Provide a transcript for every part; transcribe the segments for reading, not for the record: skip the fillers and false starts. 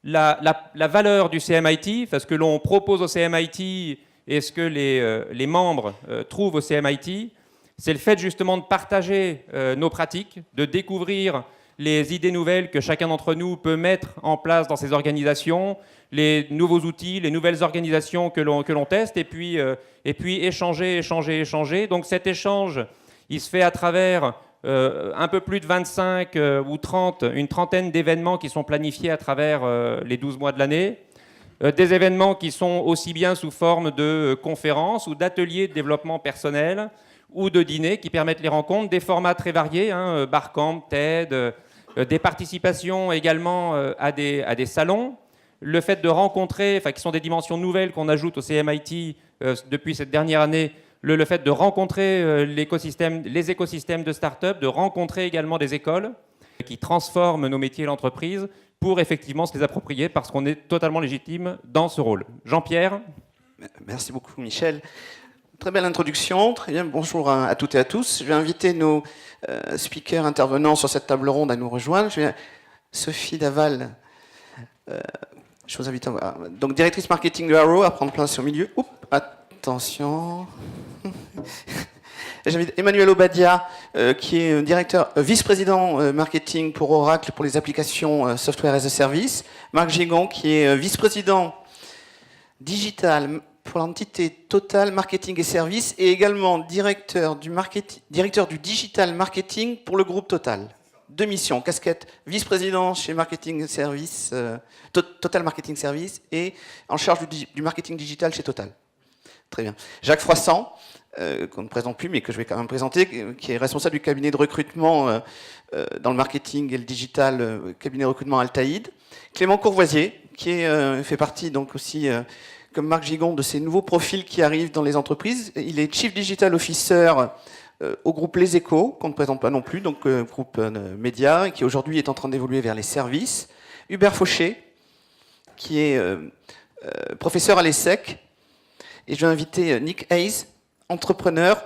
la valeur du CMIT, enfin, ce que l'on propose au CMIT et ce que les membres trouvent au CMIT, c'est le fait justement de partager nos pratiques, de découvrir les idées nouvelles que chacun d'entre nous peut mettre en place dans ses organisations, les nouveaux outils, les nouvelles organisations que l'on teste, et puis échanger. Donc cet échange, il se fait à travers un peu plus de 25 ou 30, une trentaine d'événements qui sont planifiés à travers les 12 mois de l'année. Des événements qui sont aussi bien sous forme de conférences ou d'ateliers de développement personnel ou de dîners qui permettent les rencontres, des formats très variés, Barcamp, TED, des participations également à des salons. Le fait de rencontrer, qui sont des dimensions nouvelles qu'on ajoute au CMIT depuis cette dernière année, le fait de rencontrer les écosystèmes de start-up, de rencontrer également des écoles qui transforment nos métiers et l'entreprise pour effectivement se les approprier parce qu'on est totalement légitime dans ce rôle. Jean-Pierre. Merci beaucoup Michel. Très belle introduction, très bien. Bonjour à toutes et à tous. Je vais inviter nos speakers intervenants sur cette table ronde à nous rejoindre. Sophie Daval, je vous invite à donc directrice marketing de Arrow, à prendre place au milieu. Oups, attention. J'invite Emmanuel Obadia, qui est vice-président marketing pour Oracle pour les applications Software as a Service. Marc Gigon, qui est vice-président digital pour l'entité Total Marketing et Services et également directeur du digital marketing pour le groupe Total. Deux missions, casquette vice-président chez Marketing Service, Total Marketing Service et en charge du marketing digital chez Total. Très bien. Jacques Froissant, qu'on ne présente plus mais que je vais quand même présenter, qui est responsable du cabinet de recrutement dans le marketing et le digital, cabinet de recrutement Altaïd. Clément Courvoisier, qui fait partie donc aussi comme Marc Gigon, de ces nouveaux profils qui arrivent dans les entreprises. Il est Chief Digital Officer au groupe Les Échos, qu'on ne présente pas non plus, donc groupe média, qui aujourd'hui est en train d'évoluer vers les services. Hubert Fauché, qui est professeur à l'ESSEC. Et je vais inviter Nick Hayes, entrepreneur,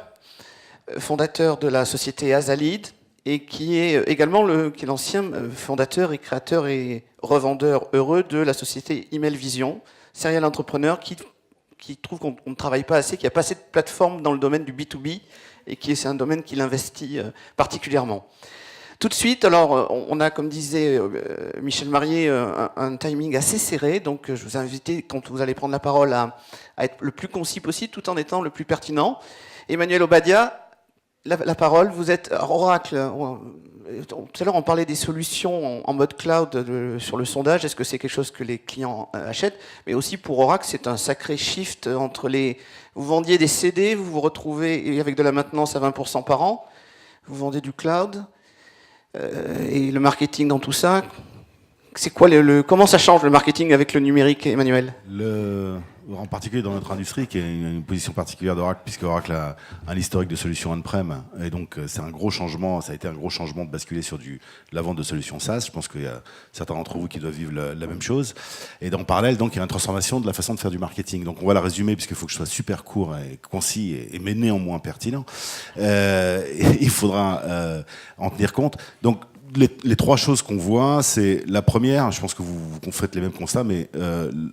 fondateur de la société Azalid, et qui est également l'ancien fondateur et créateur et revendeur heureux de la société Email Vision, serial entrepreneur qui trouve qu'on ne travaille pas assez, qu'il n'y a pas assez de plateformes dans le domaine du B2B et c'est un domaine qu'il investit particulièrement. Tout de suite, alors on a, comme disait Michel Marié, un timing assez serré, donc je vous invite, quand vous allez prendre la parole, à être le plus concis possible tout en étant le plus pertinent. Emmanuel Obadia, la parole, vous êtes Oracle. Tout à l'heure, on parlait des solutions en mode cloud sur le sondage. Est-ce que c'est quelque chose que les clients achètent? Mais aussi pour Oracle, c'est un sacré shift entre vous vendiez des CD, vous vous retrouvez avec de la maintenance à 20% par an, vous vendez du cloud, et le marketing dans tout ça. C'est quoi comment ça change le marketing avec le numérique, Emmanuel? En particulier dans notre industrie, qui est une position particulière d'Oracle, puisque Oracle a un historique de solutions on-prem, et donc c'est un gros changement, ça a été un gros changement de basculer sur la vente de solutions SaaS. Je pense qu'il y a certains d'entre vous qui doivent vivre la même chose. Et en parallèle, donc, il y a une transformation de la façon de faire du marketing. Donc on va la résumer, puisqu'il faut que je sois super court et concis, mais néanmoins pertinent. Il faudra en tenir compte. Donc, les trois choses qu'on voit, c'est la première, je pense que vous faites les mêmes constats, mais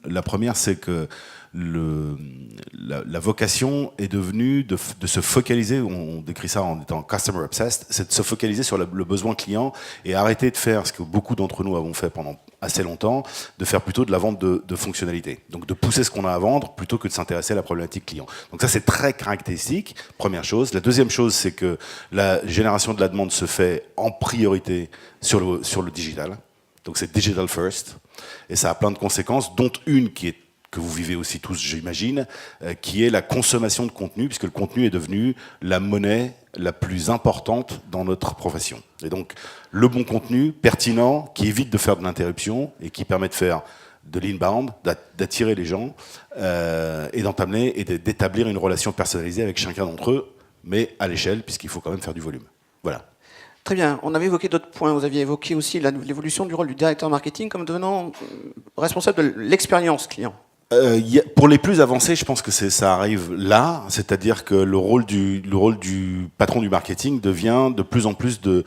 la première, c'est que la vocation est devenue de se focaliser, on décrit ça en étant customer obsessed, c'est de se focaliser sur le besoin client et arrêter de faire ce que beaucoup d'entre nous avons fait pendant assez longtemps, de faire plutôt de la vente de fonctionnalités. Donc de pousser ce qu'on a à vendre plutôt que de s'intéresser à la problématique client. Donc ça, c'est très caractéristique, première chose. La deuxième chose, c'est que la génération de la demande se fait en priorité sur le digital. Donc c'est digital first. Et ça a plein de conséquences, dont une que vous vivez aussi tous, j'imagine, qui est la consommation de contenu, puisque le contenu est devenu la monnaie la plus importante dans notre profession. Et donc, le bon contenu, pertinent, qui évite de faire de l'interruption et qui permet de faire de l'inbound, d'attirer les gens et d'entamer et d'établir une relation personnalisée avec chacun d'entre eux, mais à l'échelle, puisqu'il faut quand même faire du volume. Voilà. Très bien. On avait évoqué d'autres points. Vous aviez évoqué aussi l'évolution du rôle du directeur marketing comme devenant responsable de l'expérience client. Pour les plus avancés, je pense que ça arrive là, c'est-à-dire que le rôle du patron du marketing devient de plus en plus de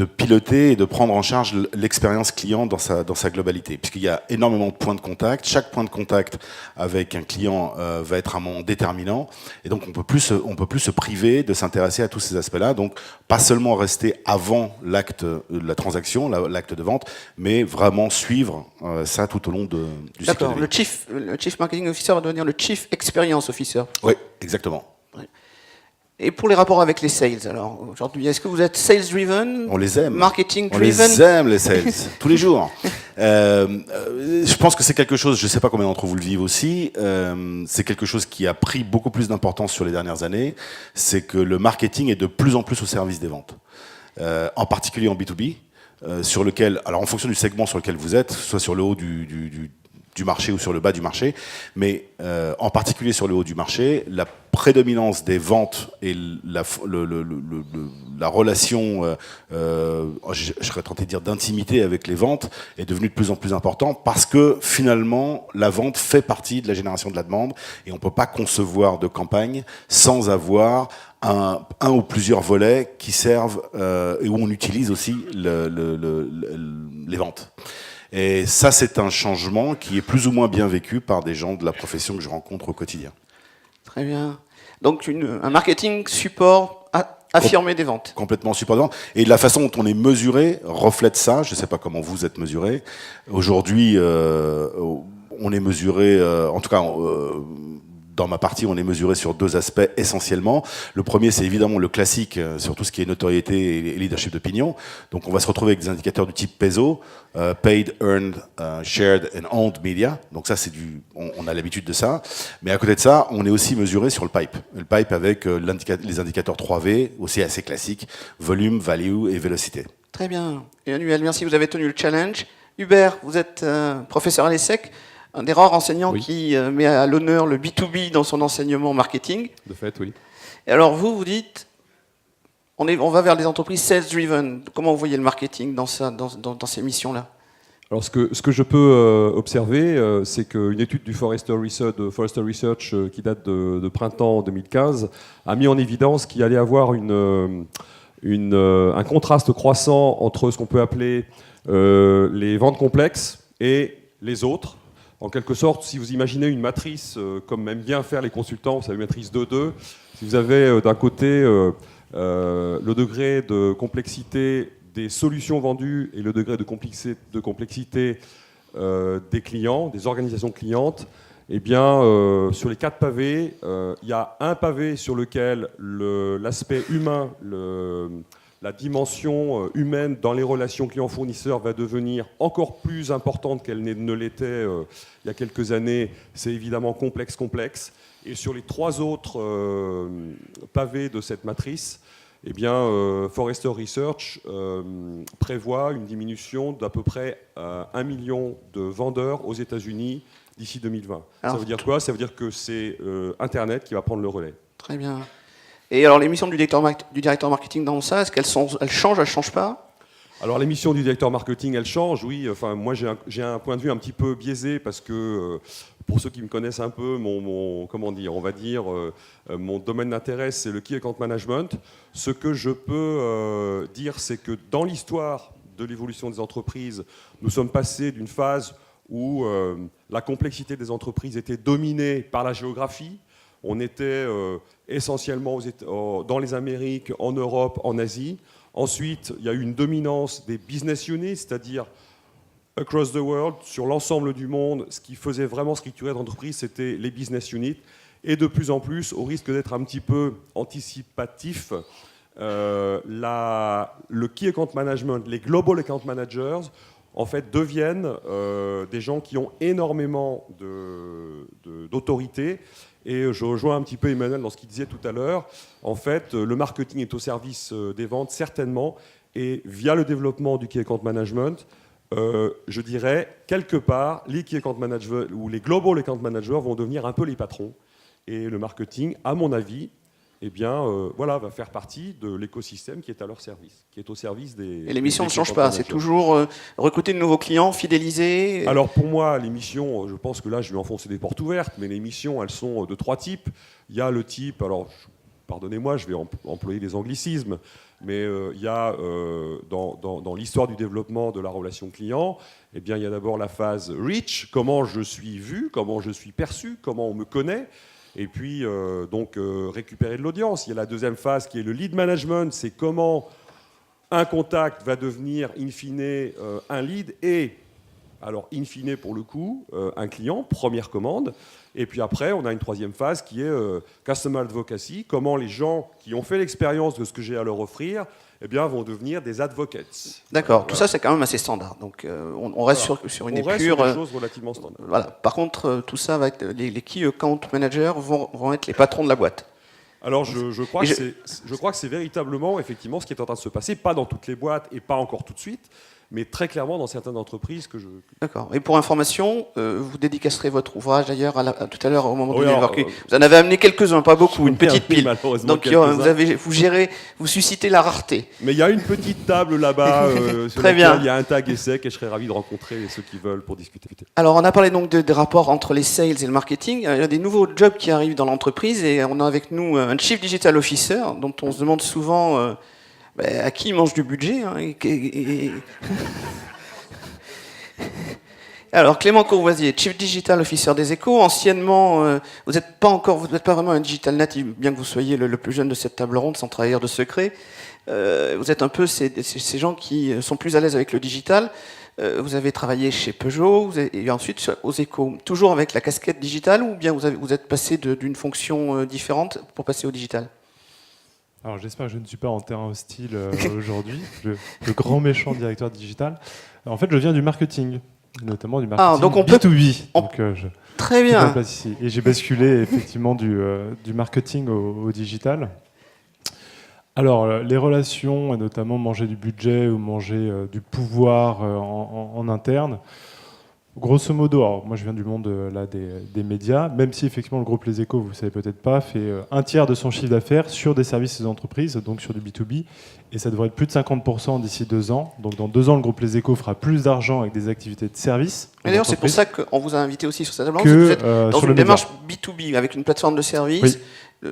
piloter et de prendre en charge l'expérience client dans sa globalité. Puisqu'il y a énormément de points de contact. Chaque point de contact avec un client va être un moment déterminant. Et donc, on peut plus se priver de s'intéresser à tous ces aspects-là. Donc, pas seulement rester avant l'acte de la transaction, l'acte de vente, mais vraiment suivre ça tout au long du cycle. D'accord. Le chief marketing officer va devenir le chief experience officer. Oui, exactement. Et pour les rapports avec les sales, alors aujourd'hui, est-ce que vous êtes sales-driven? On les aime. Marketing-driven? On les aime, les sales, tous les jours. Je pense que c'est quelque chose, je ne sais pas combien d'entre vous le vivent aussi, c'est quelque chose qui a pris beaucoup plus d'importance sur les dernières années, c'est que le marketing est de plus en plus au service des ventes. En particulier en B2B, sur lequel, alors en fonction du segment sur lequel vous êtes, soit sur le haut du marché ou sur le bas du marché, mais en particulier sur le haut du marché, la prédominance des ventes et la relation, je serais tenté de dire d'intimité avec les ventes, est devenue de plus en plus importante parce que finalement, la vente fait partie de la génération de la demande et on ne peut pas concevoir de campagne sans avoir un ou plusieurs volets qui servent et où on utilise aussi les ventes. Et ça, c'est un changement qui est plus ou moins bien vécu par des gens de la profession que je rencontre au quotidien. Très bien. Donc, un marketing support affirmé des ventes. Complètement support des ventes. Et la façon dont on est mesuré reflète ça. Je ne sais pas comment vous êtes mesuré. Aujourd'hui, on est mesuré, en tout cas... dans ma partie, on est mesuré sur deux aspects essentiellement. Le premier, c'est évidemment le classique sur tout ce qui est notoriété et leadership d'opinion. Donc, on va se retrouver avec des indicateurs du type PESO, Paid, Earned, Shared and Owned Media. Donc ça, on a l'habitude de ça. Mais à côté de ça, on est aussi mesuré sur le pipe. Le pipe avec les indicateurs 3V, aussi assez classiques, volume, value et vélocité. Très bien. Emmanuel, merci, vous avez tenu le challenge. Hubert, vous êtes professeur à l'ESSEC. Un des rares enseignants qui met à l'honneur le B2B dans son enseignement marketing. De fait, oui. Et alors vous dites, on va vers des entreprises sales-driven. Comment vous voyez le marketing dans ces missions-là? Alors ce que je peux observer, c'est qu'une étude du Forrester Research qui date de printemps 2015 a mis en évidence qu'il allait avoir un contraste croissant entre ce qu'on peut appeler les ventes complexes et les autres. En quelque sorte, si vous imaginez une matrice, comme aiment bien faire les consultants, vous savez, une matrice 2-2, si vous avez d'un côté le degré de complexité des solutions vendues et le degré de complexité des clients, des organisations clientes, eh bien, sur les 4 pavés, il y a un pavé sur lequel l'aspect humain, la dimension humaine dans les relations clients-fournisseurs va devenir encore plus importante qu'elle ne l'était il y a quelques années. C'est évidemment complexe. Et sur les 3 autres pavés de cette matrice, eh bien, Forrester Research prévoit une diminution d'à peu près 1 million de vendeurs aux États-Unis d'ici 2020. Alors, ça veut dire quoi? Ça veut dire que c'est Internet qui va prendre le relais. Très bien. Et alors, les missions du directeur marketing dans ça, est-ce qu'elles changent, elles ne changent pas? Alors, les missions du directeur marketing, elles changent, oui. Enfin, moi, j'ai un point de vue un petit peu biaisé parce que, pour ceux qui me connaissent un peu, mon domaine d'intérêt, c'est le Key Account Management. Ce que je peux dire, c'est que dans l'histoire de l'évolution des entreprises, nous sommes passés d'une phase où la complexité des entreprises était dominée par la géographie. On était essentiellement dans les Amériques, en Europe, en Asie. Ensuite, il y a eu une dominance des business units, c'est-à-dire across the world, sur l'ensemble du monde. Ce qui faisait vraiment structurer l'entreprise, c'était les business units. Et de plus en plus, au risque d'être un petit peu anticipatif, le Key Account Management, les Global Account Managers, en fait, deviennent des gens qui ont énormément d'autorité. Et je rejoins un petit peu Emmanuel dans ce qu'il disait tout à l'heure. En fait, le marketing est au service des ventes, certainement. Et via le développement du Key Account Management, je dirais, quelque part, les Key Account Managers ou les Global Account Managers vont devenir un peu les patrons. Et le marketing, à mon avis, eh bien, va faire partie de l'écosystème qui est à leur service, qui est au service des... Et les missions ne changent pas, c'est toujours recruter de nouveaux clients, fidéliser... Alors pour moi, les missions, je pense que là, je vais enfoncer des portes ouvertes, mais les missions, elles sont de 3 types. Il y a le type, alors pardonnez-moi, je vais employer des anglicismes, mais il y a dans l'histoire du développement de la relation client, eh bien, il y a d'abord la phase reach, comment je suis vu, comment je suis perçu, comment on me connaît, et puis récupérer de l'audience. Il y a la deuxième phase qui est le lead management, c'est comment un contact va devenir in fine un lead et, alors in fine pour le coup, un client, première commande. Et puis après, on a une troisième phase qui est Customer Advocacy, comment les gens qui ont fait l'expérience de ce que j'ai à leur offrir eh bien, vont devenir des advocates. D'accord, Voilà. tout ça c'est quand même assez standard. Donc on reste Voilà. sur une On reste épure. sur des choses relativement standards. Voilà. Par contre, tout ça va être les key account managers vont être les patrons de la boîte. Alors je crois que c'est véritablement effectivement ce qui est en train de se passer, pas dans toutes les boîtes et pas encore tout de suite, mais très clairement dans certaines entreprises que je... D'accord. Et pour information, vous dédicacerez votre ouvrage d'ailleurs tout à l'heure au moment Oui, du alors, recueil. Vous en avez amené quelques-uns, pas beaucoup, une petite pile. Malheureusement, Donc quelques-uns. vous suscitez la rareté. Mais il y a une petite table là-bas sur Très laquelle bien. il y a un tag ESSEC et je serais ravi de rencontrer ceux qui veulent pour discuter. Alors on a parlé donc des rapports entre les sales et le marketing. Il y a des nouveaux jobs qui arrivent dans l'entreprise et on a avec nous un Chief Digital Officer dont on se demande souvent à qui il mange du budget. Hein, Alors Clément Courvoisier, Chief Digital Officer des Échos, anciennement, vous n'êtes pas vraiment un digital native, bien que vous soyez le plus jeune de cette table ronde, sans trahir de secret. Vous êtes un peu ces gens qui sont plus à l'aise avec le digital. Vous avez travaillé chez Peugeot et ensuite aux Échos, toujours avec la casquette digitale ou bien vous êtes passé d'une fonction différente pour passer au digital? Alors j'espère que je ne suis pas en terrain hostile aujourd'hui, le grand méchant directeur digital. En fait, je viens du marketing, notamment du marketing donc on B2B. Très Je bien. prends place ici. Et j'ai basculé effectivement du marketing au digital. Alors, les relations, et notamment manger du budget ou manger du pouvoir en interne, grosso modo, alors moi je viens du monde des médias, même si effectivement le groupe Les Échos, vous ne savez peut-être pas, fait un tiers de son chiffre d'affaires sur des services aux entreprises, donc sur du B2B, et ça devrait être plus de 50% d'ici 2 ans. Donc dans 2 ans, le groupe Les Échos fera plus d'argent avec des activités de services. Et d'ailleurs, c'est pour ça qu'on vous a invité aussi sur cette table. Que, Vous êtes dans sur une le média. démarche B2B avec une plateforme de services. Oui.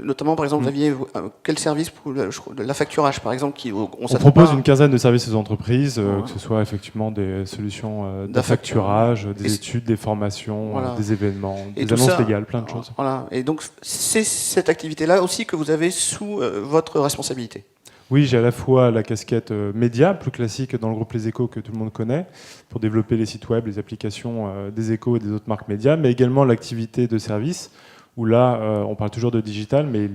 Notamment, par exemple, vous aviez quel service pour l'affacturage, par exemple, On propose une quinzaine de services aux entreprises, que ce soit effectivement des solutions d'affacturage, des études, des formations, des événements, et des annonces légales, plein de choses. Voilà. Et donc, c'est cette activité-là aussi que vous avez sous votre responsabilité. Oui, j'ai à la fois la casquette média, plus classique dans le groupe Les Échos que tout le monde connaît, pour développer les sites web, les applications des Échos et des autres marques médias, mais également l'activité de service, où là, on parle toujours de digital, mais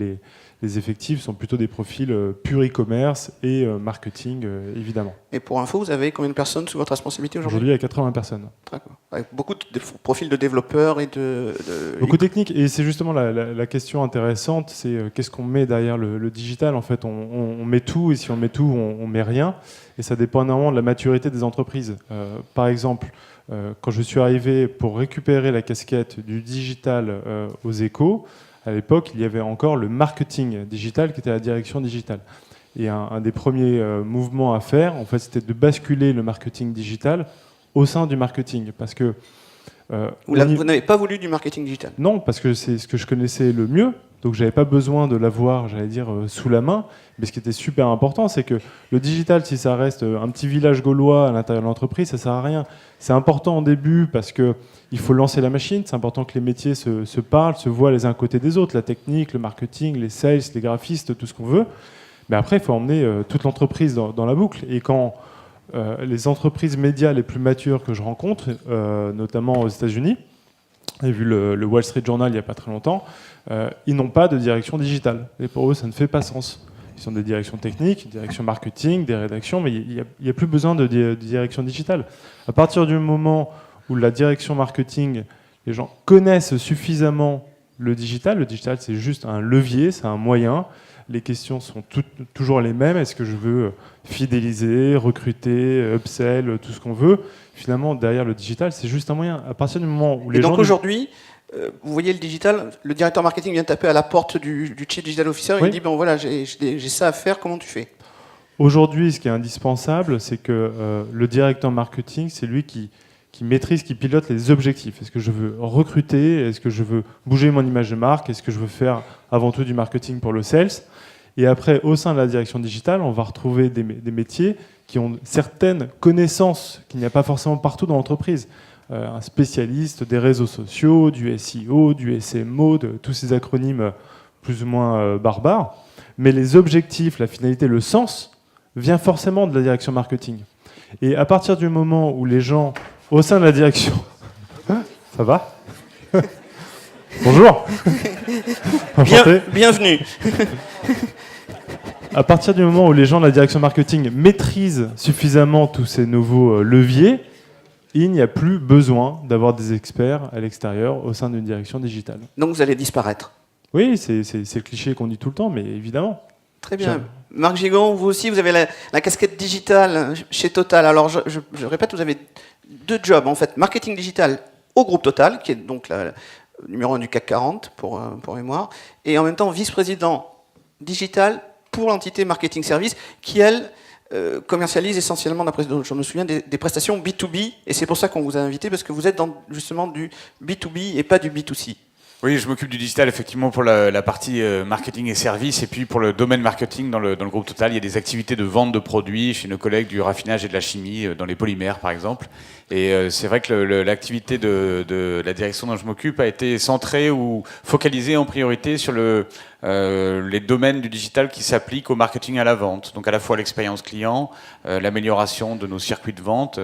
les effectifs sont plutôt des profils pur e-commerce et marketing, évidemment. Et pour info, vous avez combien de personnes sous votre responsabilité aujourd'hui? Aujourd'hui, il y a 80 personnes. D'accord. Avec beaucoup de profils de développeurs et beaucoup techniques. Et c'est justement la question intéressante, c'est qu'est-ce qu'on met derrière le digital. En fait, on met tout, et si on met tout, on met rien. Et ça dépend énormément de la maturité des entreprises. Par exemple, quand je suis arrivé pour récupérer la casquette du digital aux Échos, à l'époque, il y avait encore le marketing digital qui était la direction digitale. Et un des premiers mouvements à faire, en fait, c'était de basculer le marketing digital au sein du marketing. Parce que vous n'avez pas voulu du marketing digital? Non, parce que c'est ce que je connaissais le mieux. Donc j'avais pas besoin de l'avoir, j'allais dire, sous la main. Mais ce qui était super important, c'est que le digital, si ça reste un petit village gaulois à l'intérieur de l'entreprise, ça sert à rien. C'est important au début parce que il faut lancer la machine. C'est important que les métiers se parlent, se voient les uns à côté des autres. La technique, le marketing, les sales, les graphistes, tout ce qu'on veut. Mais après, il faut emmener toute l'entreprise dans la boucle. Et quand les entreprises médias les plus matures que je rencontre, notamment aux États-Unis, j'ai vu le Wall Street Journal il n'y a pas très longtemps, ils n'ont pas de direction digitale. Et pour eux, ça ne fait pas sens. Ils ont des directions techniques, des directions marketing, des rédactions, mais il n'y a plus besoin de direction digitale. À partir du moment où la direction marketing, les gens connaissent suffisamment le digital c'est juste un levier, c'est un moyen. Les questions sont toujours les mêmes. Est-ce que je veux fidéliser, recruter, upsell, tout ce qu'on veut? Finalement, derrière le digital, c'est juste un moyen. À partir du moment où les gens... Et donc aujourd'hui, vous voyez le digital, le directeur marketing vient taper à la porte du Chief Digital Officer et il dit, bon voilà, j'ai ça à faire, comment tu fais? Aujourd'hui, ce qui est indispensable, c'est que le directeur marketing, c'est lui qui qui maîtrise, qui pilote les objectifs. Est-ce que je veux recruter? Est-ce que je veux bouger mon image de marque? Est-ce que je veux faire avant tout du marketing pour le sales? Et après, au sein de la direction digitale, on va retrouver des métiers qui ont certaines connaissances qu'il n'y a pas forcément partout dans l'entreprise. Un spécialiste des réseaux sociaux, du SEO, du SMO, de tous ces acronymes plus ou moins barbares. Mais les objectifs, la finalité, le sens, vient forcément de la direction marketing. Et à partir du moment où les gens, au sein de la direction... Ça va? Bonjour. Enchanté. Bienvenue. À partir du moment où les gens de la direction marketing maîtrisent suffisamment tous ces nouveaux leviers, il n'y a plus besoin d'avoir des experts à l'extérieur au sein d'une direction digitale. Donc vous allez disparaître. Oui, c'est le cliché qu'on dit tout le temps, mais évidemment. Très bien. Marc Gigon, vous aussi, vous avez la casquette digitale chez Total. Alors je répète, vous avez 2 jobs en fait. Marketing digital au groupe Total, qui est donc le numéro 1 du CAC 40 pour mémoire, et en même temps vice-président digital pour l'entité marketing service, qui elle commercialise essentiellement, d'après ce dont je me souviens, des prestations B2B, et c'est pour ça qu'on vous a invité, parce que vous êtes dans justement du B2B et pas du B2C. Oui, je m'occupe du digital effectivement pour la partie marketing et services, et puis pour le domaine marketing dans le groupe Total, il y a des activités de vente de produits chez nos collègues du raffinage et de la chimie, dans les polymères par exemple. Et c'est vrai que l'activité de la direction dont je m'occupe a été centrée ou focalisée en priorité sur les domaines du digital qui s'appliquent au marketing à la vente. Donc à la fois l'expérience client, l'amélioration de nos circuits de vente,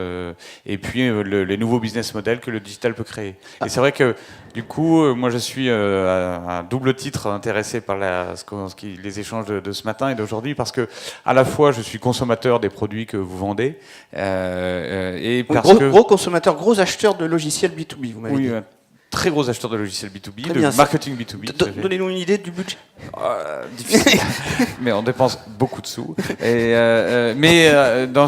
et puis les nouveaux business models que le digital peut créer. Et c'est vrai que du coup, moi je suis à double titre intéressé par les échanges de ce matin et d'aujourd'hui, parce que à la fois je suis consommateur des produits que vous vendez, et parce que Gros consommateur, gros acheteur de logiciels B2B, vous m'avez dit. un très gros acheteur de logiciels B2B, Très de bien, marketing B2B. Donnez-nous une idée du budget. Difficile, mais on dépense beaucoup de sous. Mais dans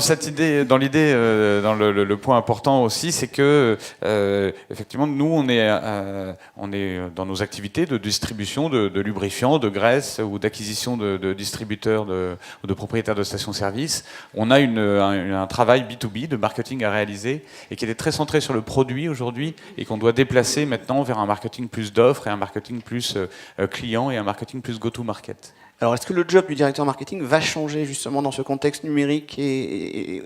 le point important aussi, c'est que effectivement, nous, on est dans nos activités de distribution de lubrifiants, de graisses ou d'acquisition de distributeurs ou de propriétaires de stations-service. On a un travail B2B de marketing à réaliser et qui était très centré sur le produit aujourd'hui et qu'on doit déplacer maintenant vers un marketing plus d'offres et un marketing plus client et un marketing plus go-to-market. Alors, est-ce que le job du directeur marketing va changer justement dans ce contexte numérique Oui,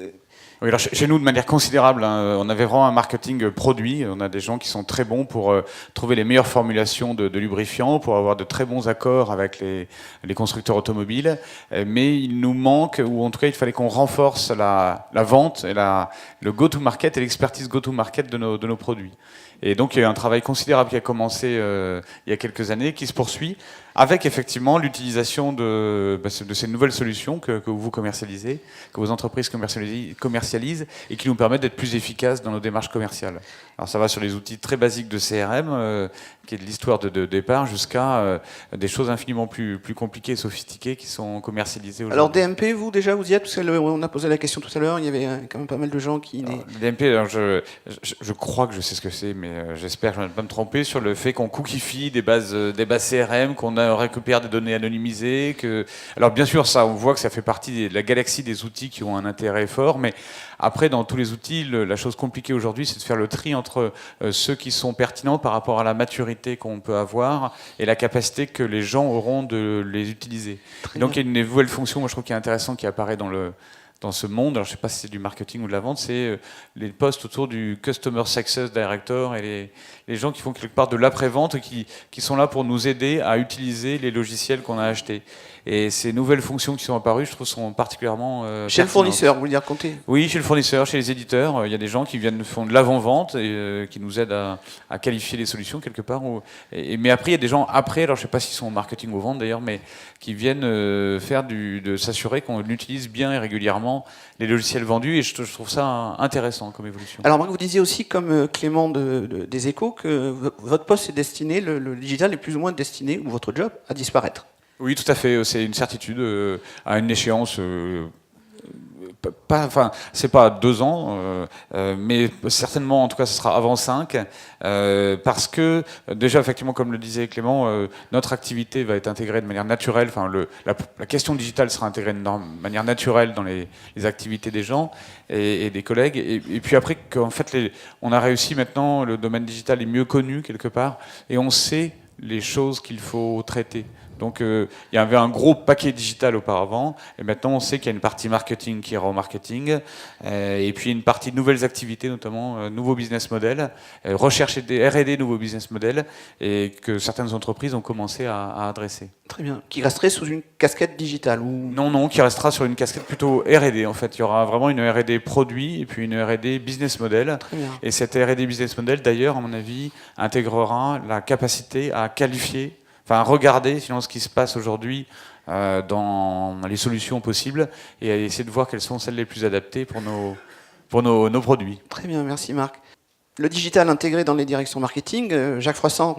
alors chez nous, de manière considérable, hein, on avait vraiment un marketing produit. On a des gens qui sont très bons pour trouver les meilleures formulations de lubrifiants, pour avoir de très bons accords avec les constructeurs automobiles. Mais il nous manque, ou en tout cas, il fallait qu'on renforce la vente, et le go-to-market et l'expertise go-to-market de nos produits. Et donc, il y a eu un travail considérable qui a commencé il y a quelques années, qui se poursuit, avec effectivement l'utilisation de ces nouvelles solutions que vous commercialisez, que vos entreprises commercialisent, et qui nous permettent d'être plus efficaces dans nos démarches commerciales. Alors ça va sur les outils très basiques de CRM, qui est de l'histoire de départ, jusqu'à des choses infiniment plus compliquées et sophistiquées qui sont commercialisées aujourd'hui. Alors DMP, vous déjà, vous y êtes? Parce qu'on a posé la question tout à l'heure, il y avait quand même pas mal de gens qui... DMP, alors je crois que je sais ce que c'est, mais j'espère que je ne vais pas me tromper sur le fait qu'on cookifie des bases CRM, qu'on récupère des données anonymisées. Alors bien sûr, ça, on voit que ça fait partie de la galaxie des outils qui ont un intérêt fort, mais après, dans tous les outils, la chose compliquée aujourd'hui, c'est de faire le tri entre ceux qui sont pertinents par rapport à la maturité qu'on peut avoir et la capacité que les gens auront de les utiliser. Et donc il y a une nouvelle fonction, moi je trouve qui est intéressante, qui apparaît dans ce monde, alors je ne sais pas si c'est du marketing ou de la vente, c'est les postes autour du Customer Success Director et les gens qui font quelque part de l'après-vente et qui sont là pour nous aider à utiliser les logiciels qu'on a achetés. Et ces nouvelles fonctions qui sont apparues, je trouve, sont particulièrement chez le fournisseur, vous voulez dire compter? Oui, chez le fournisseur, chez les éditeurs. Il y a des gens qui font de l'avant-vente et qui nous aident à qualifier les solutions quelque part. Mais après, il y a des gens après, alors je ne sais pas s'ils sont au marketing ou vente d'ailleurs, mais qui viennent de s'assurer qu'on utilise bien et régulièrement les logiciels vendus. Et je trouve ça intéressant comme évolution. Alors Marc, vous disiez aussi, comme Clément des Échos, que votre poste est destiné, le digital est plus ou moins destiné, ou votre job, à disparaître. Oui, tout à fait. C'est une certitude à une échéance Enfin, c'est pas 2 ans, mais certainement, en tout cas, ce sera avant 5, parce que déjà, effectivement, comme le disait Clément, notre activité va être intégrée de manière naturelle. Enfin, la question digitale sera intégrée de manière naturelle dans les activités des gens et des collègues. Et puis après, qu'en fait, on a réussi maintenant, le domaine digital est mieux connu quelque part, et on sait les choses qu'il faut traiter. Donc il y avait un gros paquet digital auparavant, et maintenant on sait qu'il y a une partie marketing qui est raw marketing, et puis une partie de nouvelles activités, notamment nouveaux business models, recherche et des R&D nouveaux business models, et que certaines entreprises ont commencé à adresser. Très bien. Qui resterait sous une casquette digitale ou... Non, qui restera sur une casquette plutôt R&D en fait. Il y aura vraiment une R&D produit et puis une R&D business model. Très bien. Et cette R&D business model, d'ailleurs, à mon avis, intégrera la capacité à qualifier, enfin à regarder finalement ce qui se passe aujourd'hui dans les solutions possibles et à essayer de voir quelles sont celles les plus adaptées pour nos produits. Très bien, merci Marc. Le digital intégré dans les directions marketing, Jacques Froissart,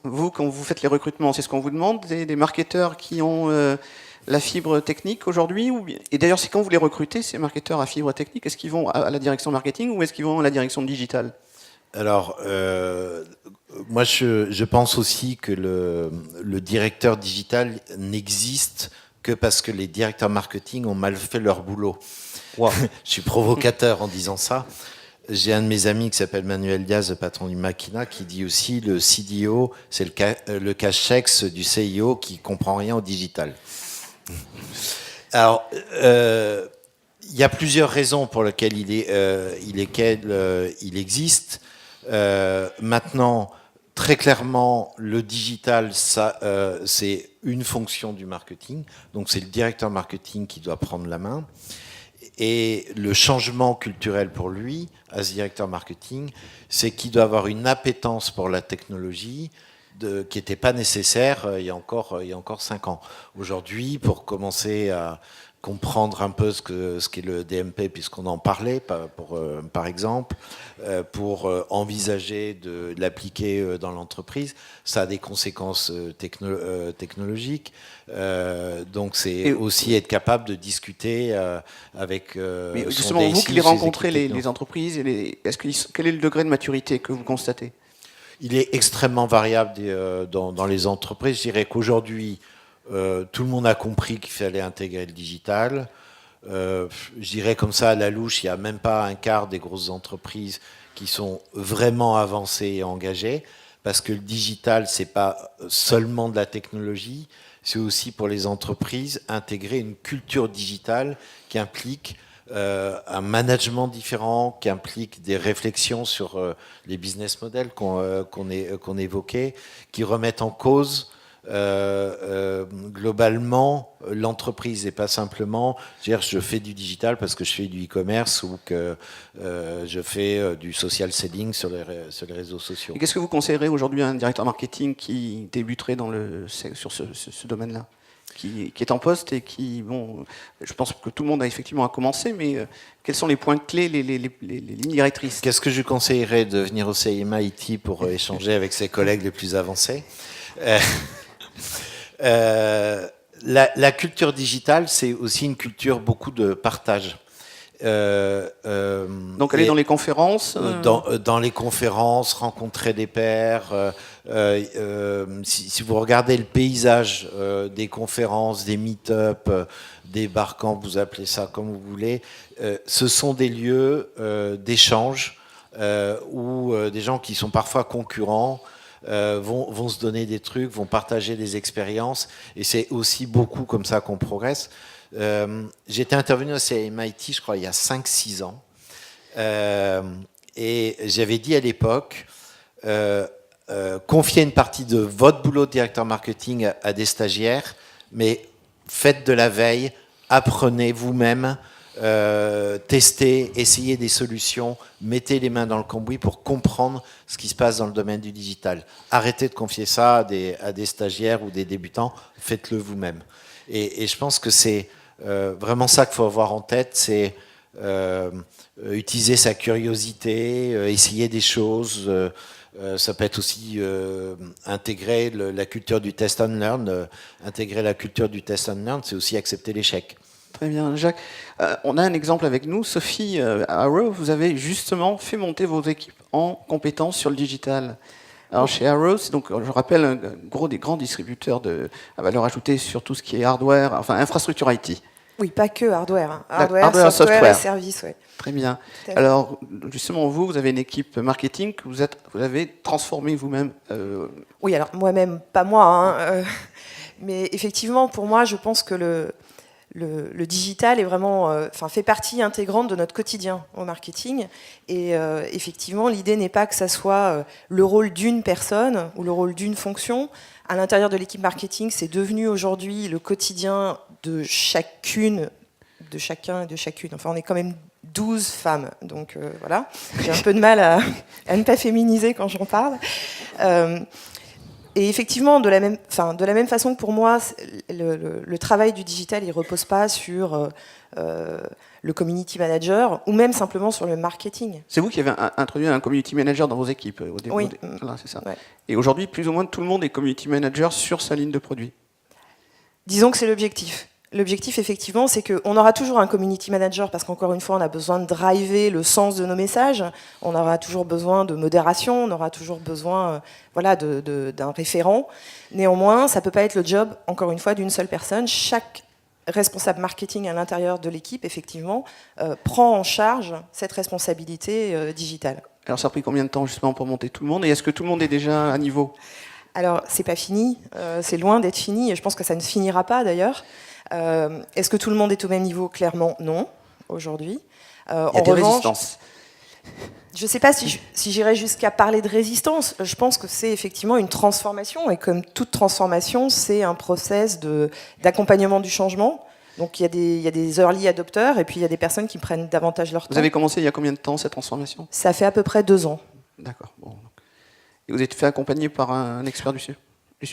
vous, quand vous faites les recrutements, c'est ce qu'on vous demande, des marketeurs qui ont la fibre technique aujourd'hui et d'ailleurs, c'est quand vous les recrutez, ces marketeurs à fibre technique, est-ce qu'ils vont à la direction marketing ou est-ce qu'ils vont à la direction digitale? Alors, moi, je pense aussi que le directeur digital n'existe que parce que les directeurs marketing ont mal fait leur boulot. Wow. Je suis provocateur en disant ça. J'ai un de mes amis qui s'appelle Manuel Diaz, le patron du Makina, qui dit aussi le CDO, c'est le cash-ex du CIO qui comprend rien au digital. Alors, il y a plusieurs raisons pour lesquelles il existe. Maintenant, très clairement, le digital, c'est une fonction du marketing. Donc, c'est le directeur marketing qui doit prendre la main. Et le changement culturel pour lui, à ce directeur marketing, c'est qu'il doit avoir une appétence pour la technologie qui n'était pas nécessaire il y a encore 5 ans. Aujourd'hui, pour commencer à comprendre un peu ce qu'est le DMP, puisqu'on en parlait, par exemple, pour envisager de l'appliquer dans l'entreprise, ça a des conséquences technologiques. Donc c'est aussi être capable de discuter avec mais justement, vous qui les rencontrez, les entreprises, quel est le degré de maturité que vous constatez? Il est extrêmement variable dans les entreprises. Je dirais qu'aujourd'hui, tout le monde a compris qu'il fallait intégrer le digital. Je dirais comme ça, à la louche, il n'y a même pas un quart des grosses entreprises qui sont vraiment avancées et engagées, parce que le digital, c'est pas seulement de la technologie, c'est aussi pour les entreprises intégrer une culture digitale qui implique un management différent, qui implique des réflexions sur les business models qu'on évoquait, qui remettent en cause globalement l'entreprise et pas simplement dire je fais du digital parce que je fais du e-commerce ou que je fais du social selling sur les réseaux sociaux. Qu'est-ce que vous conseillerez aujourd'hui à un directeur marketing qui débuterait sur ce domaine-là, qui est en poste et qui, bon, je pense que tout le monde a effectivement commencé, mais quels sont les points clés, les lignes directrices? Qu'est-ce que je conseillerais? De venir au CMIT pour échanger avec ses collègues les plus avancés. La culture digitale, c'est aussi une culture beaucoup de partage. Donc aller dans les conférences dans les conférences, rencontrer des pairs. Si vous regardez le paysage des conférences, des meet-up, des barcamps, vous appelez ça comme vous voulez, ce sont des lieux d'échange où des gens qui sont parfois concurrents vont se donner des trucs, vont partager des expériences, et c'est aussi beaucoup comme ça qu'on progresse. J'étais intervenu au CMIT, je crois, il y a 5-6 ans, et j'avais dit à l'époque, confiez une partie de votre boulot de directeur marketing à des stagiaires, mais faites de la veille, apprenez vous-même, testez, essayez des solutions, mettez les mains dans le cambouis pour comprendre ce qui se passe dans le domaine du digital. Arrêtez de confier ça à des stagiaires ou des débutants, faites-le vous-même. Et je pense que c'est vraiment ça qu'il faut avoir en tête, c'est utiliser sa curiosité, essayer des choses. Ça peut être aussi intégrer la culture du test and learn. Intégrer la culture du test and learn, c'est aussi accepter l'échec. Très bien, Jacques. On a un exemple avec nous. Sophie, à Arrow, vous avez justement fait monter vos équipes en compétences sur le digital. Alors chez Arrow, c'est donc, je rappelle, des grands distributeurs à valeur ajoutée sur tout ce qui est hardware, enfin infrastructure IT. Oui, pas que hardware. Hein. Hardware, Software et services, oui. Très bien. Alors, justement, vous avez une équipe marketing que vous avez transformée vous-même. Oui, alors moi-même, pas moi, hein, mais effectivement, pour moi, je pense que le digital est vraiment, fait partie intégrante de notre quotidien au marketing. Et effectivement, l'idée n'est pas que ça soit le rôle d'une personne ou le rôle d'une fonction. À l'intérieur de l'équipe marketing, c'est devenu aujourd'hui le quotidien de chacune, de chacun et de chacune. Enfin, on est quand même 12 femmes, donc voilà. J'ai un peu de mal à ne pas féminiser quand j'en parle. Et effectivement, de la même façon que pour moi, le travail du digital, il ne repose pas sur le community manager ou même simplement sur le marketing. C'est vous qui avez introduit un community manager dans vos équipes au début. Oui. Voilà, c'est ça. Ouais. Et aujourd'hui, plus ou moins tout le monde est community manager sur sa ligne de produits. Disons que c'est l'objectif. L'objectif, effectivement, c'est qu'on aura toujours un community manager parce qu'encore une fois, on a besoin de driver le sens de nos messages. On aura toujours besoin de modération. On aura toujours besoin d'un référent. Néanmoins, ça ne peut pas être le job, encore une fois, d'une seule personne. Chaque responsable marketing à l'intérieur de l'équipe, effectivement, prend en charge cette responsabilité digitale. Alors, ça a pris combien de temps, justement, pour monter tout le monde? Et est-ce que tout le monde est déjà à niveau? Alors, c'est pas fini. C'est loin d'être fini. Et je pense que ça ne finira pas, d'ailleurs. Est-ce que tout le monde est au même niveau? Clairement, non, aujourd'hui. Il y a des résistances. Je ne sais pas si j'irais jusqu'à parler de résistance. Je pense que c'est effectivement une transformation. Et comme toute transformation, c'est un process d'accompagnement du changement. Donc il y a des early adopteurs et puis il y a des personnes qui prennent davantage leur temps. Vous avez commencé il y a combien de temps, cette transformation? Ça fait à peu près 2 ans. D'accord. Bon. Et vous êtes fait accompagner par un expert du sujet?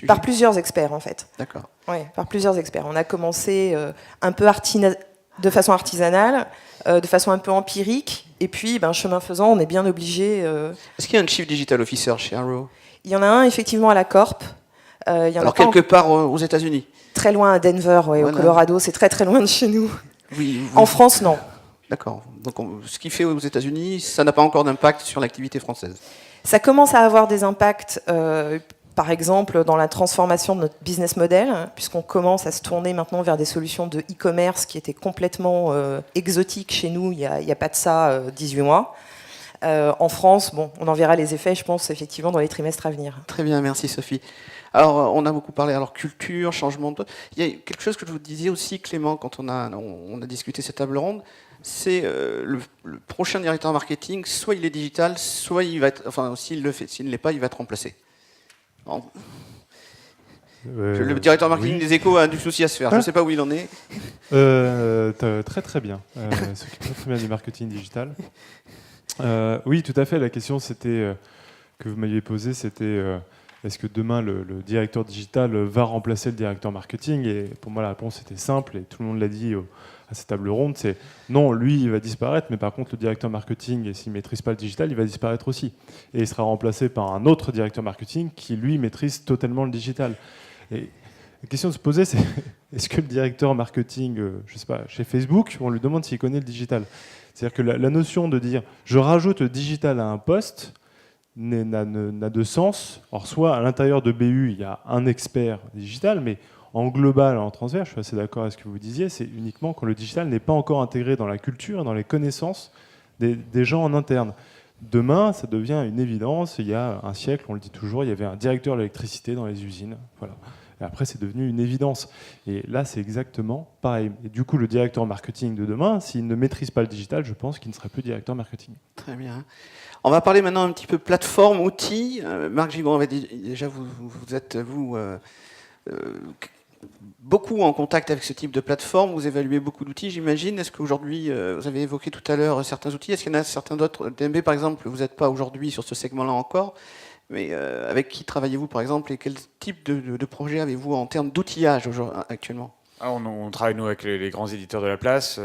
Par plusieurs experts, en fait. D'accord. Oui, par plusieurs experts. On a commencé un peu de façon artisanale, de façon un peu empirique, et puis, chemin faisant, on est bien obligé... Est-ce qu'il y a un Chief Digital Officer chez Arrow? Il y en a un, effectivement, à la Corp. Alors, quelque part aux États-Unis? Très loin à Denver, ouais, voilà. Au Colorado. C'est très, très loin de chez nous. Oui, En France, non. D'accord. Donc, ce qu'il fait aux États-Unis, ça n'a pas encore d'impact sur l'activité française? Ça commence à avoir des impacts... par exemple, dans la transformation de notre business model, puisqu'on commence à se tourner maintenant vers des solutions de e-commerce qui étaient complètement exotiques chez nous il n'y a pas de ça 18 mois. En France, on en verra les effets, je pense, effectivement, dans les trimestres à venir. Très bien, merci Sophie. Alors, on a beaucoup parlé, culture, changement de... Il y a quelque chose que je vous disais aussi, Clément, quand on a discuté cette table ronde, c'est le prochain directeur marketing, soit il est digital, soit il va être... Enfin, s'il ne l'est pas, il va être remplacé. Le directeur marketing des Échos a du souci à se faire. Je ne sais pas où il en est. Très très bien. S'occupe très bien du marketing digital. Oui, tout à fait. La question que vous m'aviez posée, c'était est-ce que demain le directeur digital va remplacer le directeur marketing? Et pour moi, la réponse était simple et tout le monde l'a dit à cette table ronde, c'est non, lui, il va disparaître, mais par contre, le directeur marketing, et s'il ne maîtrise pas le digital, il va disparaître aussi. Et il sera remplacé par un autre directeur marketing qui, lui, maîtrise totalement le digital. Et la question de se poser, c'est est-ce que le directeur marketing, je ne sais pas, chez Facebook, on lui demande s'il connaît le digital? C'est-à-dire que la notion de dire je rajoute le digital à un poste n'a de sens. Or, soit à l'intérieur de BU, il y a un expert digital, mais en global, en transverse, je suis assez d'accord avec ce que vous disiez, c'est uniquement quand le digital n'est pas encore intégré dans la culture et dans les connaissances des gens en interne. Demain, ça devient une évidence. Il y a un siècle, on le dit toujours, il y avait un directeur de l'électricité dans les usines. Voilà. Et après, c'est devenu une évidence. Et là, c'est exactement pareil. Et du coup, le directeur marketing de demain, s'il ne maîtrise pas le digital, je pense qu'il ne sera plus directeur marketing. Très bien. On va parler maintenant un petit peu plateforme, outils. Marc Gigon avait dit, déjà, vous êtes beaucoup en contact avec ce type de plateforme, vous évaluez beaucoup d'outils, j'imagine. Est-ce qu'aujourd'hui, vous avez évoqué tout à l'heure certains outils, est-ce qu'il y en a certains d'autres? DMB, par exemple, vous n'êtes pas aujourd'hui sur ce segment-là encore, mais avec qui travaillez-vous, par exemple, et quel type de projet avez-vous en termes d'outillage actuellement? On travaille, nous, avec les grands éditeurs de la place.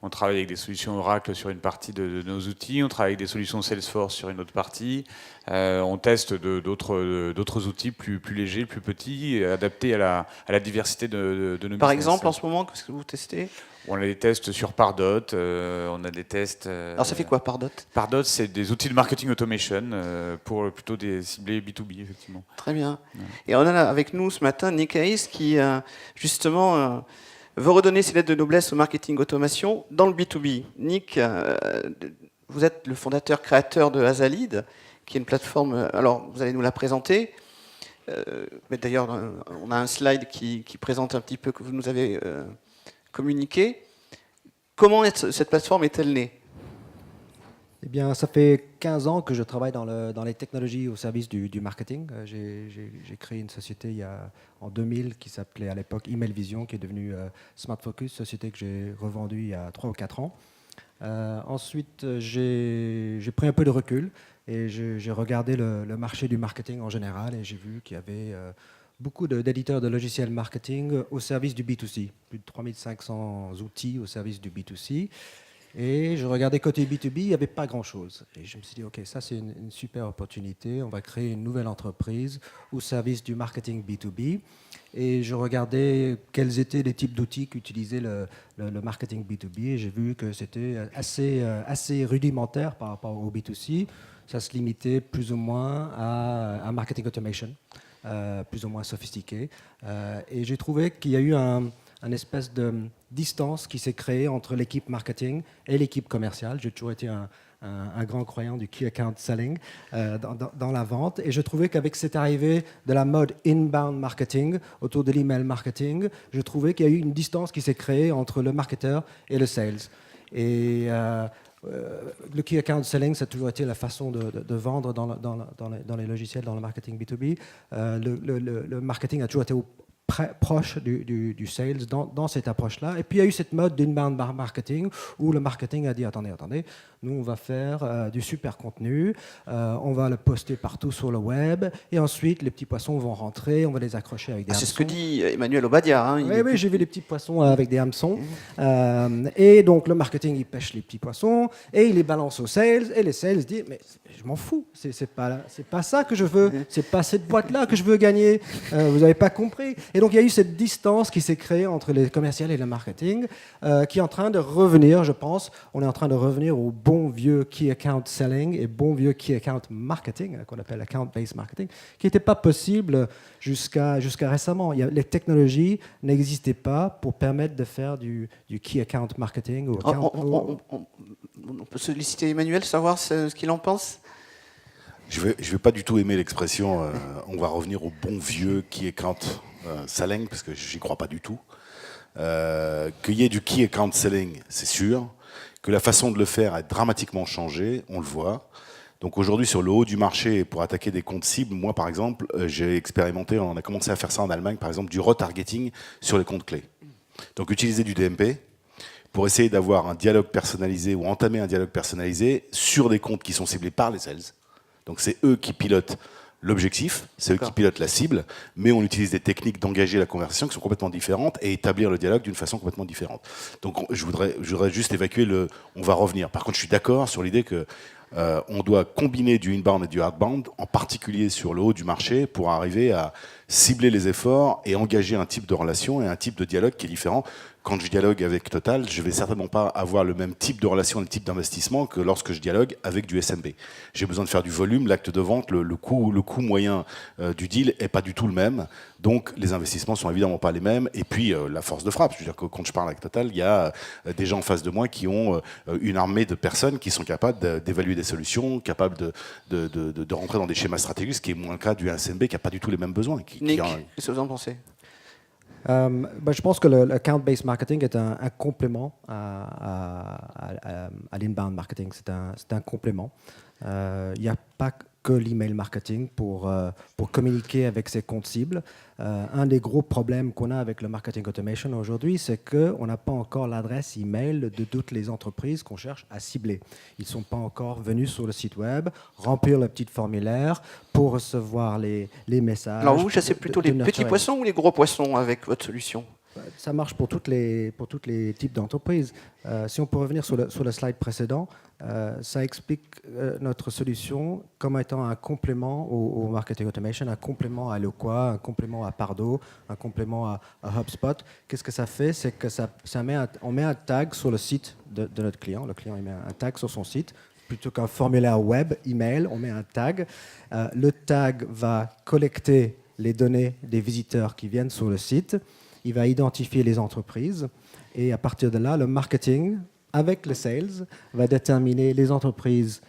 On travaille avec des solutions Oracle sur une partie de nos outils. On travaille avec des solutions Salesforce sur une autre partie. On teste d'autres outils plus légers, plus petits, adaptés à la diversité de nos Par business. exemple, en ce moment, qu'est-ce que vous testez? On a des tests sur Pardot. On a des tests... Alors ça fait quoi, Pardot? Pardot, c'est des outils de marketing automation pour plutôt des ciblés B2B, effectivement. Très bien. Et on a avec nous ce matin Nick Hayes qui, justement, veut redonner ses lettres de noblesse au marketing automation dans le B2B. Nick, vous êtes le fondateur, créateur de Azalid, qui est une plateforme... Alors, vous allez nous la présenter. Mais d'ailleurs, on a un slide qui présente un petit peu que vous nous avez communiqué. Comment cette plateforme est-elle née? Eh bien, ça fait 15 ans que je travaille dans les technologies au service du marketing. J'ai créé une société en 2000 qui s'appelait à l'époque Email Vision, qui est devenue Smart Focus, société que j'ai revendue il y a 3 ou 4 ans. Ensuite, j'ai pris un peu de recul et j'ai regardé le marché du marketing en général et j'ai vu qu'il y avait beaucoup d'éditeurs de logiciels marketing au service du B2C. Plus de 3500 outils au service du B2C. Et je regardais côté B2B, il n'y avait pas grand-chose. Et je me suis dit, OK, ça c'est une super opportunité. On va créer une nouvelle entreprise au service du marketing B2B. Et je regardais quels étaient les types d'outils qu'utilisait le marketing B2B. Et j'ai vu que c'était assez rudimentaire par rapport au B2C. Ça se limitait plus ou moins à marketing automation, plus ou moins sophistiqué. Et j'ai trouvé qu'il y a eu une espèce de distance qui s'est créée entre l'équipe marketing et l'équipe commerciale. J'ai toujours été un grand croyant du key account selling dans la vente. Et je trouvais qu'avec cette arrivée de la mode inbound marketing autour de l'email marketing, je trouvais qu'il y a eu une distance qui s'est créée entre le marketeur et le sales. Et le key account selling, ça a toujours été la façon de vendre dans les logiciels, dans le marketing B2B. Le marketing a toujours été proche du sales dans cette approche-là. Et puis il y a eu cette mode d'inbound marketing où le marketing a dit attendez, nous on va faire du super contenu, on va le poster partout sur le web et ensuite les petits poissons vont rentrer, on va les accrocher avec des hameçons. C'est ce que dit Emmanuel Obadia. Hein, oui, j'ai vu les petits poissons avec des hameçons. Et donc le marketing il pêche les petits poissons et il les balance aux sales et les sales disent mais je m'en fous, c'est pas ça que je veux, c'est pas cette boîte-là que je veux gagner, vous n'avez pas compris. Et donc il y a eu cette distance qui s'est créée entre les commerciaux et le marketing qui est en train de revenir, je pense. On est en train de revenir au bon vieux key account selling et bon vieux key account marketing, qu'on appelle account-based marketing, qui n'était pas possible jusqu'à récemment. Les technologies n'existaient pas pour permettre de faire du key account marketing. On peut solliciter Emmanuel, savoir ce qu'il en pense. Je vais pas du tout aimer l'expression on va revenir au bon vieux key account selling, parce que j'y crois pas du tout. Qu'il y ait du key account selling, c'est sûr. Que la façon de le faire a dramatiquement changé, on le voit. Donc aujourd'hui, sur le haut du marché, pour attaquer des comptes cibles, moi par exemple, j'ai expérimenté, on a commencé à faire ça en Allemagne, par exemple, du retargeting sur les comptes clés. Donc utiliser du DMP pour essayer d'avoir un dialogue personnalisé ou entamer un dialogue personnalisé sur des comptes qui sont ciblés par les sales. Donc c'est eux qui pilotent l'objectif, c'est eux qui pilotent la cible, mais on utilise des techniques d'engager la conversation qui sont complètement différentes et établir le dialogue d'une façon complètement différente. Donc je voudrais juste évacuer on va revenir. Par contre, je suis d'accord sur l'idée que on doit combiner du inbound et du outbound, en particulier sur le haut du marché, pour arriver à cibler les efforts et engager un type de relation et un type de dialogue qui est différent. Quand je dialogue avec Total, je ne vais certainement pas avoir le même type de relation, le type d'investissement que lorsque je dialogue avec du SMB. J'ai besoin de faire du volume, l'acte de vente, le coût moyen du deal n'est pas du tout le même. Donc les investissements sont évidemment pas les mêmes. Et puis la force de frappe. Je veux dire que quand je parle avec Total, il y a des gens en face de moi qui ont une armée de personnes qui sont capables d'évaluer des solutions, capables de rentrer dans des schémas stratégiques, ce qui est moins le cas du SMB qui n'a pas du tout les mêmes besoins. Nick, qu'est-ce que vous en pensez? Je pense que le account-based marketing est un complément à l'inbound marketing. C'est un complément. Il n'y a pas que l'email marketing pour communiquer avec ses comptes cibles. Un des gros problèmes qu'on a avec le marketing automation aujourd'hui, c'est qu'on n'a pas encore l'adresse email de toutes les entreprises qu'on cherche à cibler. Ils ne sont pas encore venus sur le site web, remplir le petit formulaire pour recevoir les messages. Alors vous chassez plutôt les petits poissons ou les gros poissons avec votre solution? Ça marche pour tous les types d'entreprises. Si on peut revenir sur le slide précédent, ça explique notre solution comme étant un complément au marketing automation, un complément à Eloqua, un complément à Pardo, un complément à HubSpot. Qu'est-ce que ça fait? C'est que on met un tag sur le site de notre client. Le client il met un tag sur son site. Plutôt qu'un formulaire web, email, on met un tag. Le tag va collecter les données des visiteurs qui viennent sur le site. Il va identifier les entreprises. Et à partir de là, le marketing, avec le sales, va déterminer les entreprises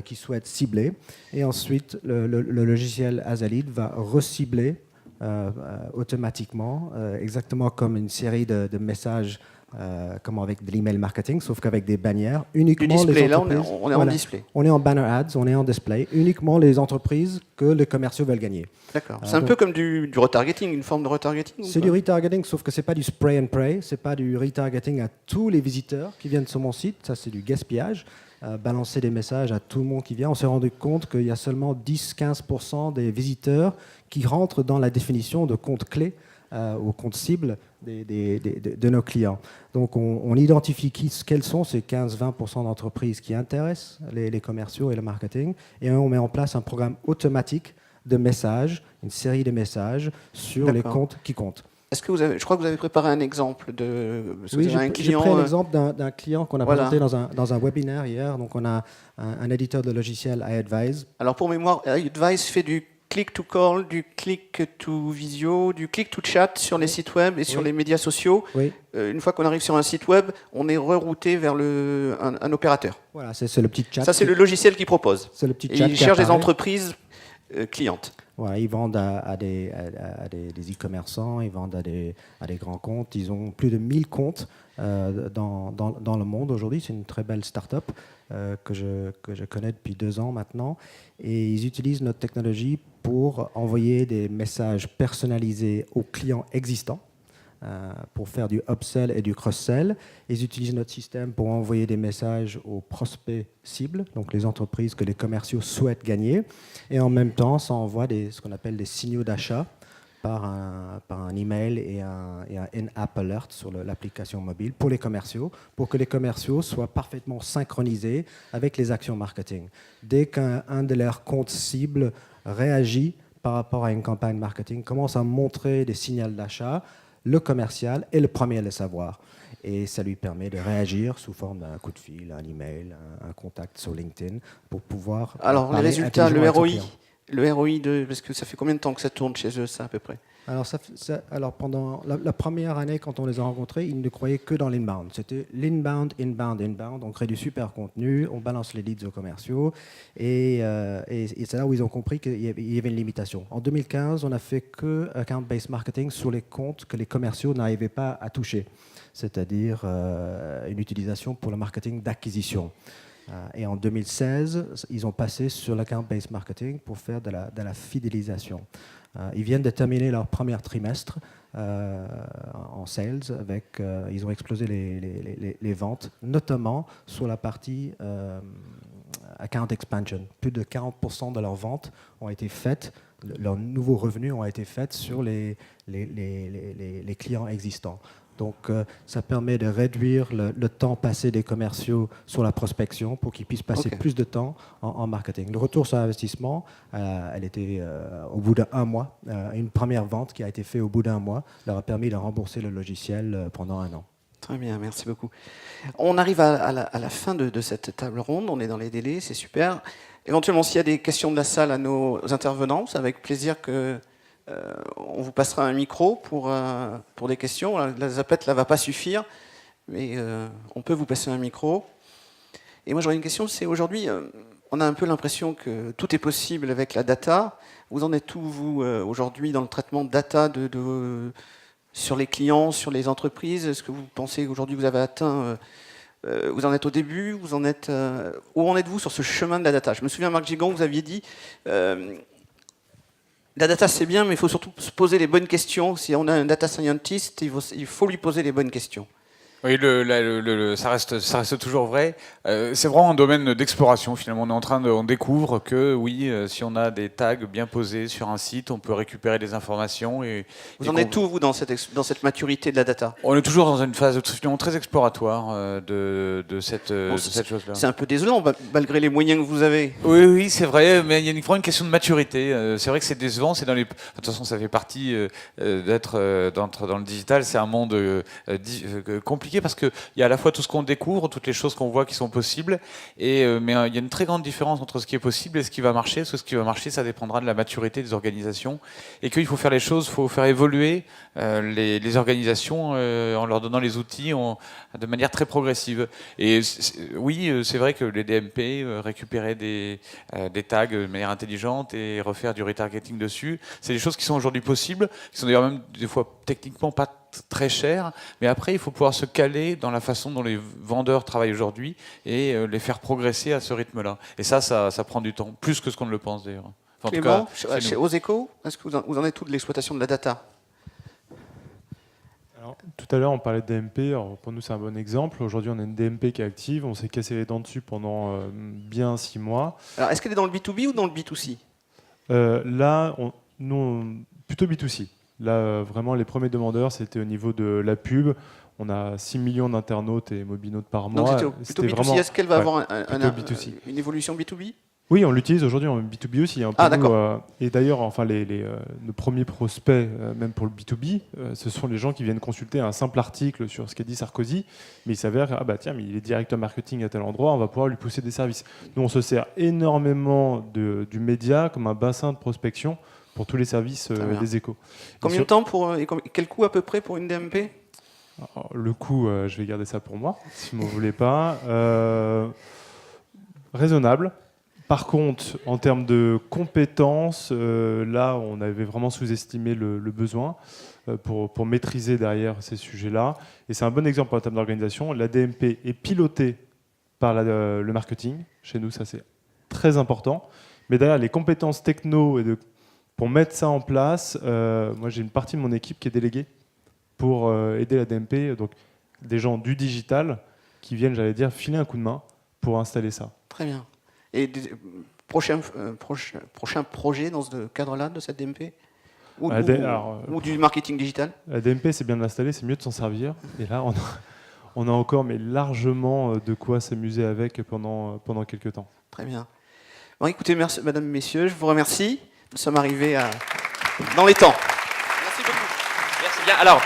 qui souhaitent cibler. Et ensuite, le logiciel Azalid va recibler automatiquement, exactement comme une série de messages comme avec de l'email marketing, sauf qu'avec des bannières. Uniquement du display, les entreprises, là on est en display. On est en banner ads, on est en display. Uniquement les entreprises que les commerciaux veulent gagner. D'accord. C'est un peu comme du retargeting, une forme de retargeting. C'est du retargeting, sauf que c'est pas du spray and pray, c'est pas du retargeting à tous les visiteurs qui viennent sur mon site. Ça, c'est du gaspillage. Balancer des messages à tout le monde qui vient. On s'est rendu compte qu'il y a seulement 10-15% des visiteurs qui rentrent dans la définition de compte clé ou compte cible de nos clients. Donc on identifie quels sont ces 15-20% d'entreprises qui intéressent les commerciaux et le marketing, et on met en place un programme automatique de messages, une série de messages sur les comptes qui comptent. Est-ce que je crois que vous avez préparé un exemple de... Oui, j'ai pris un exemple d'un client qu'on a présenté dans un webinaire hier. Donc on a un éditeur de logiciel, iAdvise. Alors pour mémoire, iAdvise fait du click to call, du click to visio, du click to chat sur les sites web et sur les médias sociaux. Oui. Une fois qu'on arrive sur un site web, on est rerouté vers un opérateur. Voilà, c'est le petit chat. Ça, c'est le logiciel qui propose. C'est le petit chat. Et il cherche des entreprises clientes. Voilà, ils vendent à des e-commerçants, ils vendent à des grands comptes. Ils ont plus de 1000 comptes dans le monde aujourd'hui. C'est une très belle start-up que je connais depuis 2 ans maintenant. Et ils utilisent notre technologie pour envoyer des messages personnalisés aux clients existants, pour faire du upsell et du cross-sell. Ils utilisent notre système pour envoyer des messages aux prospects cibles, donc les entreprises que les commerciaux souhaitent gagner. Et en même temps, ça envoie ce qu'on appelle des signaux d'achat par un email et un in-app alert sur l'application mobile pour les commerciaux, pour que les commerciaux soient parfaitement synchronisés avec les actions marketing. Dès qu'un de leurs comptes cibles réagit par rapport à une campagne marketing, commence à montrer des signaux d'achat, le commercial est le premier à le savoir. Et ça lui permet de réagir sous forme d'un coup de fil, un email, un contact sur LinkedIn pour pouvoir... Alors les résultats, le ROI, parce que ça fait combien de temps que ça tourne chez eux, ça à peu près? Alors pendant la première année, quand on les a rencontrés, ils ne croyaient que dans l'inbound. C'était l'inbound, inbound, inbound. On crée du super contenu, on balance les leads aux commerciaux. Et c'est là où ils ont compris qu'il y avait une limitation. En 2015, on n'a fait que account-based marketing sur les comptes que les commerciaux n'arrivaient pas à toucher, c'est-à-dire une utilisation pour le marketing d'acquisition. Et en 2016, ils ont passé sur l'account-based marketing pour faire de la fidélisation. Ils viennent de terminer leur premier trimestre en sales. Ils ont explosé les ventes, notamment sur la partie account expansion. Plus de 40% de leurs ventes ont été faites, leurs nouveaux revenus ont été faits sur les clients existants. Donc ça permet de réduire le temps passé des commerciaux sur la prospection pour qu'ils puissent passer plus de temps en marketing. Le retour sur investissement, elle était au bout d'1 mois. Une première vente qui a été faite au bout d'1 mois leur a permis de rembourser le logiciel pendant 1 an. Très bien, merci beaucoup. On arrive à la fin de cette table ronde, on est dans les délais, c'est super. Éventuellement, s'il y a des questions de la salle à nos intervenants, c'est avec plaisir que... on vous passera un micro pour des questions. La zapette là va pas suffire, mais on peut vous passer un micro. Et moi j'aurais une question, c'est aujourd'hui, on a un peu l'impression que tout est possible avec la data. Vous en êtes où, vous, aujourd'hui, dans le traitement de data sur les clients, sur les entreprises? Est-ce que vous pensez qu'aujourd'hui vous avez atteint... vous en êtes au début, où en êtes-vous sur ce chemin de la data? Je me souviens, Marc Gigon, vous aviez dit... la data, c'est bien, mais il faut surtout se poser les bonnes questions. Si on a un data scientist, il faut lui poser les bonnes questions. Oui, ça reste toujours vrai. C'est vraiment un domaine d'exploration finalement. On découvre que oui, si on a des tags bien posés sur un site, on peut récupérer des informations. Vous en êtes où, vous, dans cette maturité de la data? On est toujours dans une phase finalement très exploratoire de cette chose-là. C'est un peu désolant, malgré les moyens que vous avez. Oui, c'est vrai, mais il y a vraiment une question de maturité. C'est vrai que c'est décevant. De toute façon, ça fait partie d'être dans le digital. C'est un monde compliqué parce qu'il y a à la fois tout ce qu'on découvre, toutes les choses qu'on voit qui sont possibles, mais il y a une très grande différence entre ce qui est possible et ce qui va marcher. Ce qui va marcher, ça dépendra de la maturité des organisations, et qu'il faut faire les choses, il faut faire évoluer les organisations en leur donnant les outils de manière très progressive. Et oui, c'est vrai que les DMP, récupérer des tags de manière intelligente et refaire du retargeting dessus, c'est des choses qui sont aujourd'hui possibles, qui sont d'ailleurs même des fois techniquement pas très cher, mais après il faut pouvoir se caler dans la façon dont les vendeurs travaillent aujourd'hui et les faire progresser à ce rythme-là. Et ça prend du temps, plus que ce qu'on ne le pense d'ailleurs. Enfin, Clément, chez Oseco, est-ce que vous en êtes tout de l'exploitation de la data? Alors, tout à l'heure, on parlait de DMP. Alors, pour nous, c'est un bon exemple. Aujourd'hui, on a une DMP qui est active. On s'est cassé les dents dessus pendant bien 6 mois. Alors, est-ce qu'elle est dans le B2B ou dans le B2C? Là, plutôt B2C. Là, vraiment, les premiers demandeurs, c'était au niveau de la pub. On a 6 millions d'internautes et mobinautes par mois. Donc, c'était plutôt B2C. Vraiment, est-ce qu'elle va avoir une évolution B2B? Oui, on l'utilise aujourd'hui en B2B aussi. Hein, d'accord. Et d'ailleurs, enfin, nos premiers prospects, même pour le B2B, ce sont les gens qui viennent consulter un simple article sur ce qu'a dit Sarkozy, mais il s'avère, tiens, mais il est directeur marketing à tel endroit, on va pouvoir lui pousser des services. Nous, on se sert énormément du média comme un bassin de prospection pour tous les services des échos. Combien de temps et quel coût à peu près pour une DMP? Alors, le coût, je vais garder ça pour moi, si vous ne voulez pas. Raisonnable. Par contre, en termes de compétences, là, on avait vraiment sous-estimé le besoin pour maîtriser derrière ces sujets-là. Et c'est un bon exemple en termes d'organisation. La DMP est pilotée par le marketing. Chez nous, ça, c'est très important. Mais derrière, les compétences techno, pour mettre ça en place, moi, j'ai une partie de mon équipe qui est déléguée pour aider la DMP. Donc, des gens du digital qui viennent, j'allais dire, filer un coup de main pour installer ça. Très bien. Et prochain projet dans ce cadre-là de cette DMP ou du marketing digital? La DMP, c'est bien de l'installer, c'est mieux de s'en servir. Et là, on a encore largement de quoi s'amuser avec pendant quelques temps. Très bien. Bon, écoutez, merci, mesdames, messieurs, je vous remercie. Nous sommes arrivés dans les temps. Merci beaucoup. Merci bien. Alors,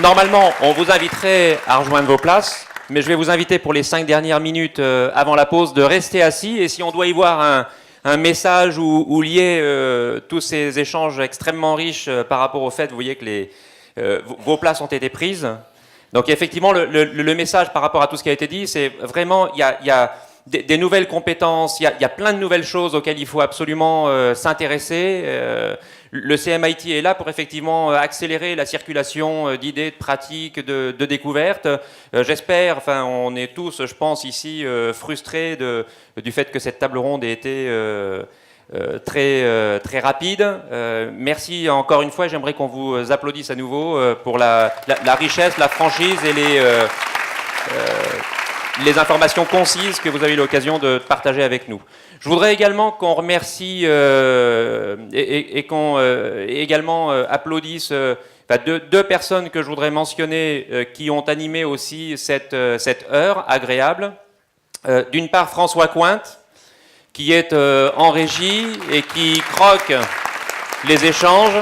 normalement, on vous inviterait à rejoindre vos places. Mais je vais vous inviter pour les 5 dernières minutes avant la pause de rester assis. Et si on doit y voir un message ou lier tous ces échanges extrêmement riches par rapport au fait, vous voyez que vos places ont été prises. Donc effectivement, le message par rapport à tout ce qui a été dit, c'est vraiment, il y a des nouvelles compétences, il y a plein de nouvelles choses auxquelles il faut absolument s'intéresser. Le CMIT est là pour effectivement accélérer la circulation d'idées, de pratiques, de découvertes. J'espère, enfin on est tous, je pense, ici frustrés du fait que cette table ronde ait été très rapide. Merci encore une fois, j'aimerais qu'on vous applaudisse à nouveau pour la richesse, la franchise et les informations concises que vous avez eu l'occasion de partager avec nous. Je voudrais également qu'on remercie et qu'on également applaudisse deux personnes que je voudrais mentionner qui ont animé aussi cette heure agréable. D'une part, François Cointe, qui est en régie et qui croque les échanges.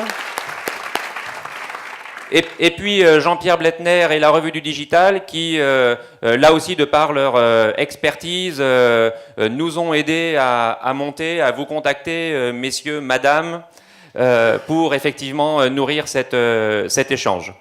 Et puis Jean-Pierre Bletner et la Revue du Digital qui, là aussi, de par leur expertise, nous ont aidés à monter, à vous contacter, messieurs, madame, pour effectivement nourrir cet échange.